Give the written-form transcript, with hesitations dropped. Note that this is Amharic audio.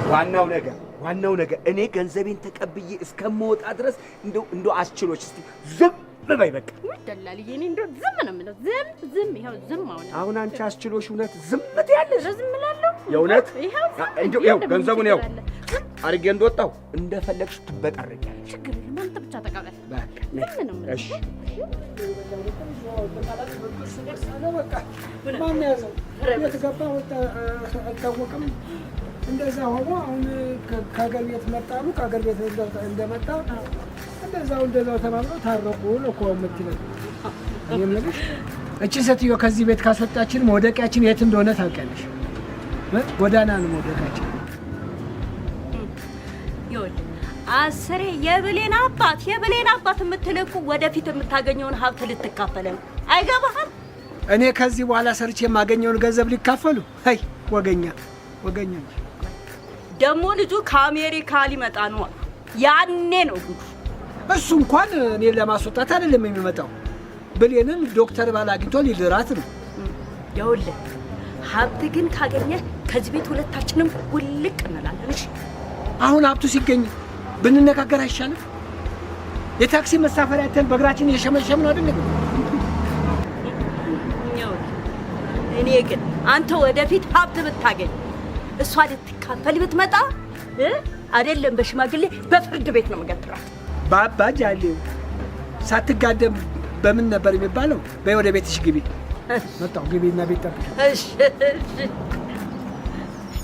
ዋናው ነገር እኔ ገንዘቤን ተቀብዬ እስከምወጣ ድረስ እንደው አስችሎሽ እስቲ ዝም በይ በቃ። ደላልዬ እኔ እንደው ዝም ነው የምለው። ዝም ይኸው ዝም አሁን አንቺ አስችሎሽ እውነት ዝም ትያለሽ? ዝም እላለሁ የእውነት ይኸው ገንዘቡን ይኸው አድርጌ እንደወጣሁ እንደፈለግሽ ትበጠርቂያለሽ። ችግር የለም አንተ ብቻ ተቀበል። በቃ ዝም ነው የምለው። እሺ ማን ያዘው? የት ገባ አይታወቅም። እንደዛ ሆኖ አሁን ከሀገር ቤት መጣሉ። ከሀገር ቤት እንደመጣ እንደዛው ተባብለው ታረቁ ነው እኮ የምትለው። እኔ የምልሽ እቺ ሴትዮ ከዚህ ቤት ካስወጣችን መውደቂያችን የት እንደሆነ ታውቂያለሽ? ጎዳና ነው መውደቂያችን። ይኸውልህ አስሬ የብሌን አባት የምትልኩ ወደፊት የምታገኘውን ሀብት ልትካፈለን አይገባህም? እኔ ከዚህ በኋላ ሰርቼ የማገኘውን ገንዘብ ሊካፈሉ? አይ ወገኛ ደግሞ ልጁ ከአሜሪካ ሊመጣ ነው። ያኔ ነው ጉዱ። እሱ እንኳን እኔን ለማስወጣት አይደለም የሚመጣው፣ ብሌንን ዶክተር ባል አግኝቶ ሊድራት ነው። ይኸውልህ ሀብት ግን ካገኘ ከዚህ ቤት ሁለታችንም ውልቅ እንላለን። እሺ አሁን ሀብቱ ሲገኝ ብንነጋገር አይሻልም? የታክሲ መሳፈሪያ ተን በእግራችን እየሸመሸም ነው አይደል? እኔ ግን አንተ ወደፊት ሀብት ብታገኝ እሷ ልትካፈል ብትመጣ አይደለም በሽማግሌ በፍርድ ቤት ነው የምገትራት። ባባ ጃሌው ሳትጋደም በምን ነበር የሚባለው? በይ ወደ ቤትሽ ግቢ። መጣሁ ግቢና ቤት ጠብቂ። እሺ